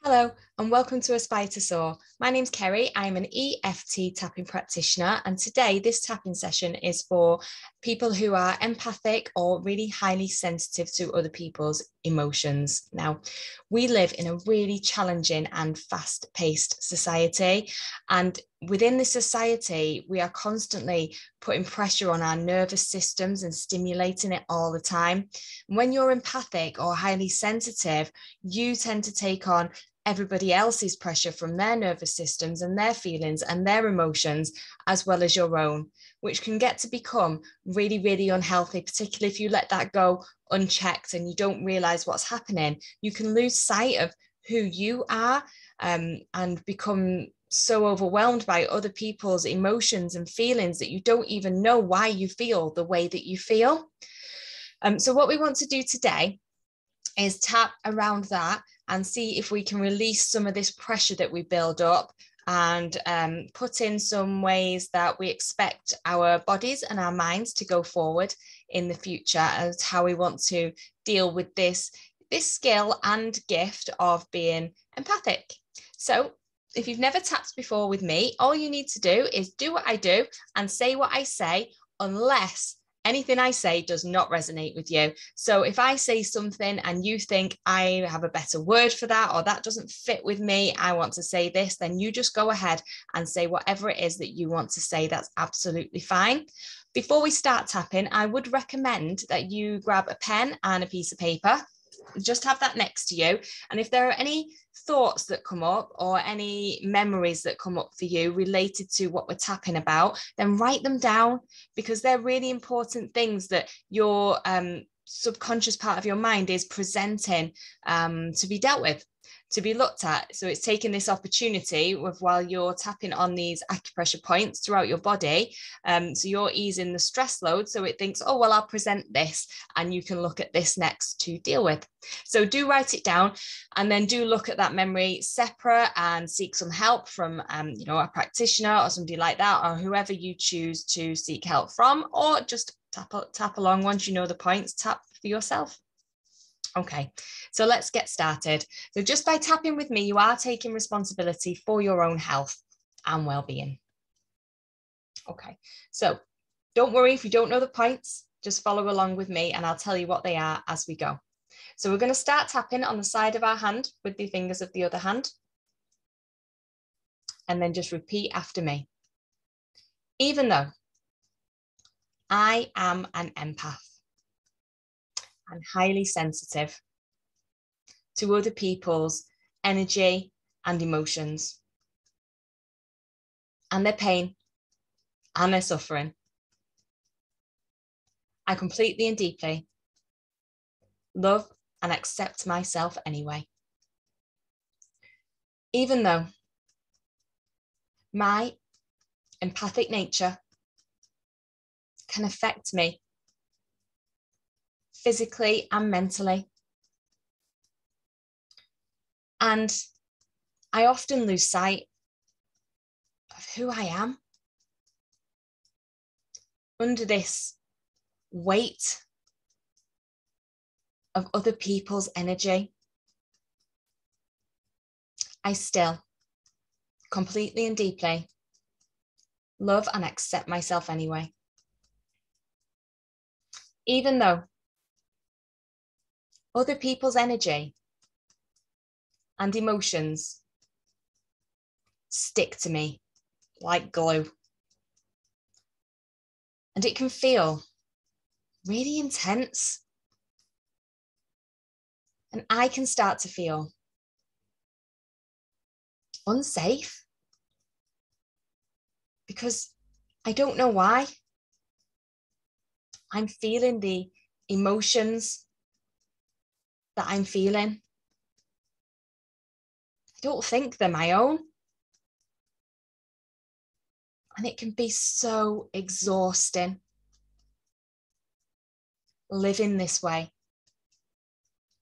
Hello and welcome to Aspire to Soar. My name's Kerry. I'm an EFT tapping practitioner, and today this tapping session is for people who are empathic or really highly sensitive to other people's emotions. Now, we live in a really challenging and fast-paced society, and within this society, we are constantly putting pressure on our nervous systems and stimulating it all the time. When you're empathic or highly sensitive, you tend to take on everybody else's pressure from their nervous systems and their feelings and their emotions, as well as your own, which can get to become really, really unhealthy, particularly if you let that go unchecked and you don't realize what's happening. You can lose sight of who you are and become so overwhelmed by other people's emotions and feelings that you don't even know why you feel the way that you feel. So what we want to do today is tap around that and see if we can release some of this pressure that we build up and put in some ways that we expect our bodies and our minds to go forward in the future as how we want to deal with this skill and gift of being empathic. So if you've never tapped before with me, all you need to do is do what I do and say what I say, unless anything I say does not resonate with you. So if I say something and you think I have a better word for that, or that doesn't fit with me, I want to say this, then you just go ahead and say whatever it is that you want to say. That's absolutely fine. Before we start tapping, I would recommend that you grab a pen and a piece of paper. Just have that next to you. And if there are any thoughts that come up or any memories that come up for you related to what we're tapping about, then write them down, because they're really important things that your subconscious part of your mind is presenting to be dealt with, to be looked at. So it's taking this opportunity with while you're tapping on these acupressure points throughout your body. So you're easing the stress load. So it thinks, oh, well, I'll present this and you can look at this next to deal with. So do write it down and then do look at that memory separate and seek some help from, a practitioner or somebody like that, or whoever you choose to seek help from, or just tap along once you know the points, tap for yourself. Okay, so let's get started. So just by tapping with me, you are taking responsibility for your own health and well-being. Okay, so don't worry if you don't know the points, just follow along with me and I'll tell you what they are as we go. So we're going to start tapping on the side of our hand with the fingers of the other hand. And then just repeat after me. Even though I am an empath and highly sensitive to other people's energy and emotions and their pain and their suffering, I completely and deeply love and accept myself anyway. Even though my empathic nature can affect me physically and mentally, and I often lose sight of who I am under this weight of other people's energy, I still completely and deeply love and accept myself anyway. Even though other people's energy and emotions stick to me like glue. And it can feel really intense. And I can start to feel unsafe because I don't know why. I'm feeling the emotions that I'm feeling. I don't think they're my own. And it can be so exhausting living this way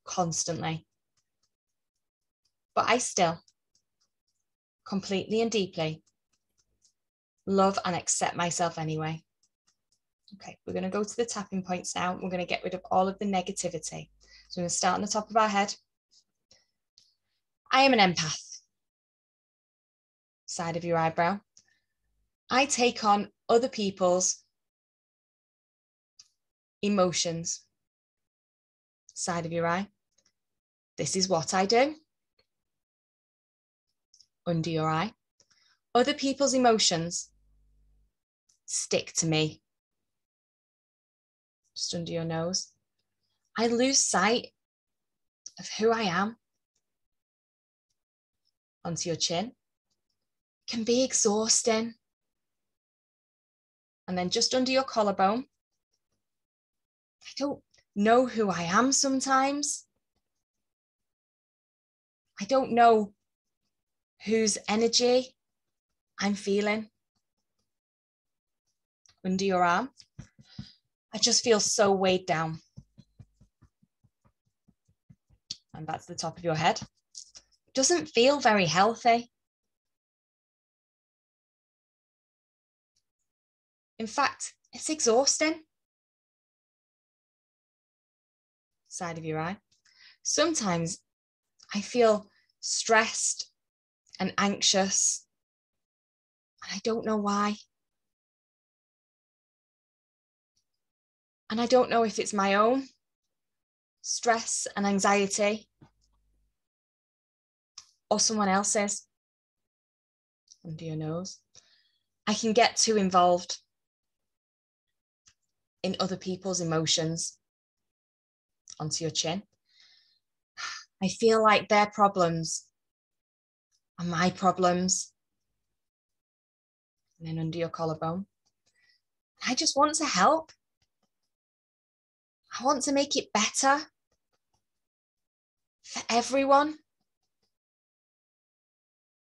constantly. But I still completely and deeply love and accept myself anyway. Okay, we're going to go to the tapping points now. We're going to get rid of all of the negativity. So we're going to start on the top of our head. I am an empath. Side of your eyebrow. I take on other people's emotions. Side of your eye. This is what I do. Under your eye. Other people's emotions stick to me. Just under your nose. I lose sight of who I am. Onto your chin. Can be exhausting. And then just under your collarbone. I don't know who I am sometimes. I don't know whose energy I'm feeling. Under your arm. I just feel so weighed down. And back to the top of your head. Doesn't feel very healthy. In fact, it's exhausting. Side of your eye. Sometimes I feel stressed and anxious, and I don't know why. And I don't know if it's my own stress and anxiety or someone else's. Under your nose. I can get too involved in other people's emotions. Onto your chin. I feel like their problems are my problems. And then under your collarbone. I just want to help. I want to make it better for everyone.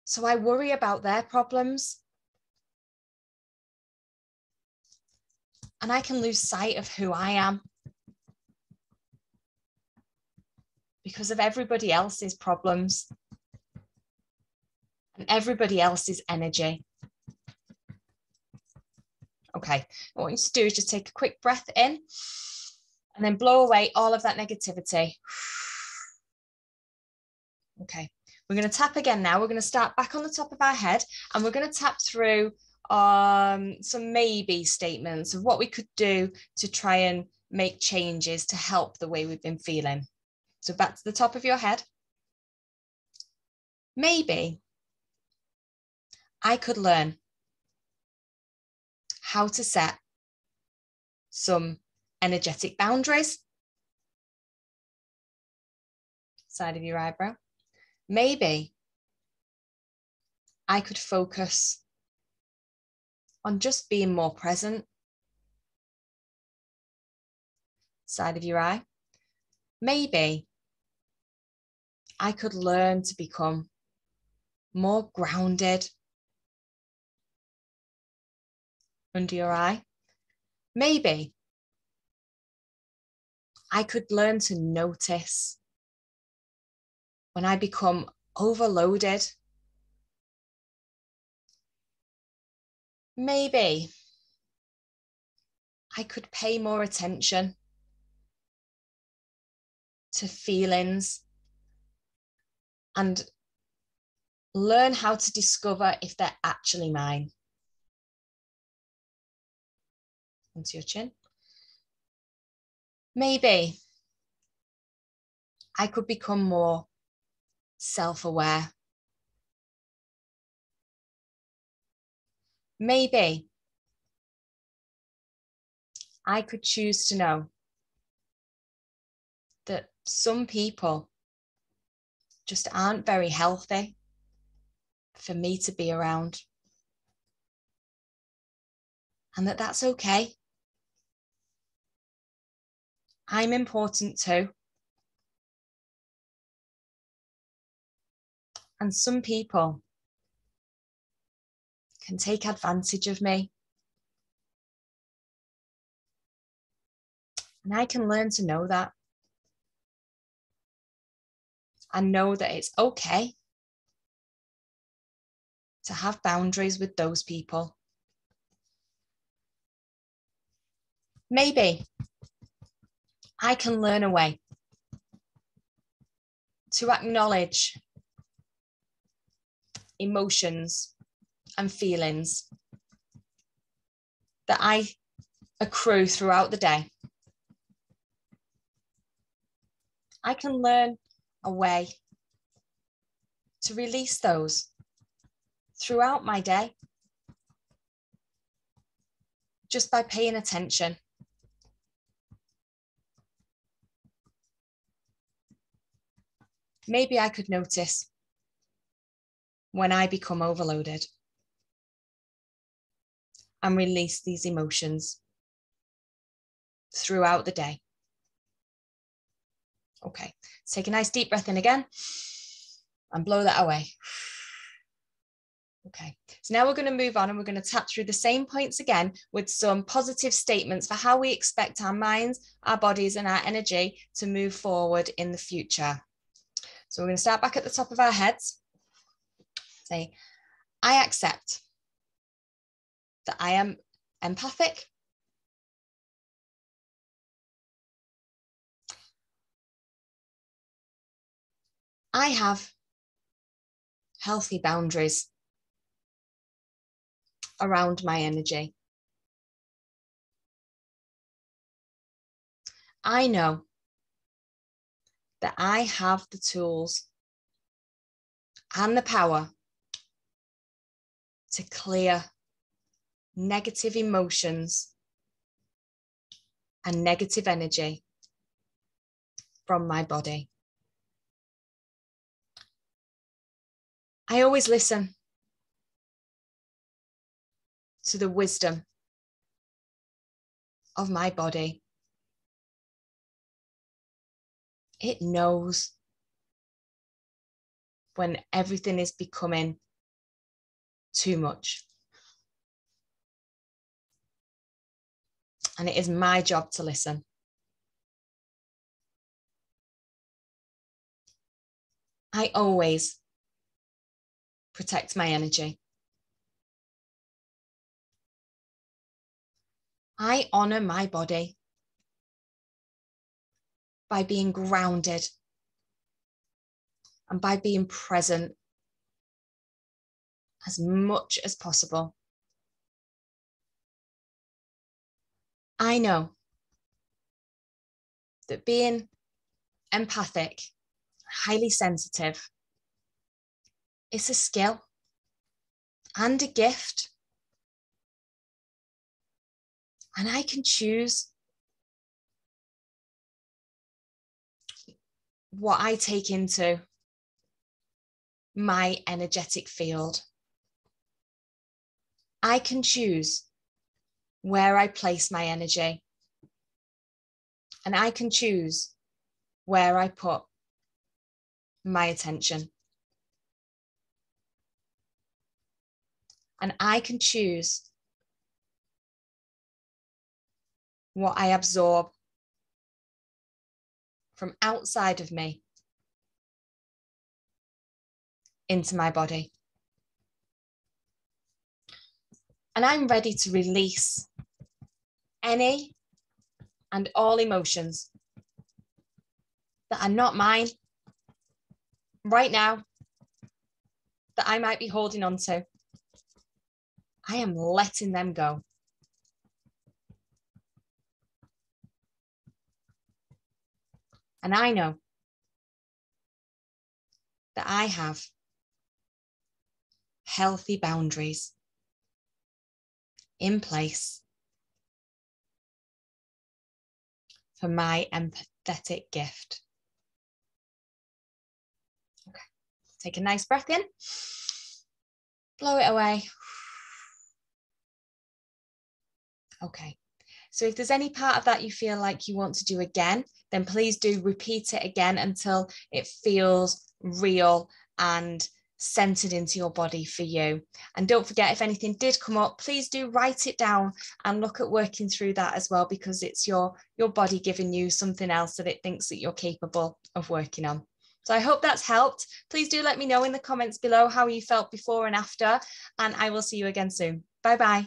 So I worry about their problems. And I can lose sight of who I am because of everybody else's problems and everybody else's energy. Okay, what I want you to do is just take a quick breath in and then blow away all of that negativity. Okay, we're going to tap again now. We're going to start back on the top of our head and we're going to tap through some maybe statements of what we could do to try and make changes to help the way we've been feeling. So back to the top of your head. Maybe I could learn how to set some energetic boundaries. Side of your eyebrow. Maybe I could focus on just being more present. Side of your eye. Maybe I could learn to become more grounded. Under your eye. Maybe I could learn to notice when I become overloaded. Maybe I could pay more attention to feelings and learn how to discover if they're actually mine. Onto your chin. Maybe I could become more self-aware. Maybe I could choose to know that some people just aren't very healthy for me to be around. And that's okay. I'm important too. And some people can take advantage of me. And I can learn to know that. And know that it's okay to have boundaries with those people. Maybe I can learn a way to acknowledge emotions and feelings that I accrue throughout the day, I can learn a way to release those throughout my day just by paying attention. Maybe I could notice when I become overloaded and release these emotions throughout the day. Okay, take a nice deep breath in again and blow that away. Okay, so now we're going to move on and we're going to tap through the same points again with some positive statements for how we expect our minds, our bodies, and our energy to move forward in the future. So we're going to start back at the top of our heads. Say, I accept that I am empathic. I have healthy boundaries around my energy. I know that I have the tools and the power to clear negative emotions and negative energy from my body. I always listen to the wisdom of my body. It knows when everything is becoming too much. And it is my job to listen. I always protect my energy. I honor my body by being grounded and by being present as much as possible. I know that being empathic, highly sensitive, is a skill and a gift. And I can choose what I take into my energetic field. I can choose where I place my energy. And I can choose where I put my attention. And I can choose what I absorb from outside of me into my body. And I'm ready to release any and all emotions that are not mine right now, that I might be holding on to. I am letting them go. And I know that I have healthy boundaries in place for my empathetic gift. Okay, take a nice breath in, blow it away. Okay, so if there's any part of that you feel like you want to do again, then please do repeat it again until it feels real and centered into your body for you. And don't forget, if anything did come up, please do write it down and look at working through that as well, because it's your body giving you something else that it thinks that you're capable of working on. So I hope that's helped. Please do let me know in the comments below how you felt before and after, and I will see you again soon. Bye bye.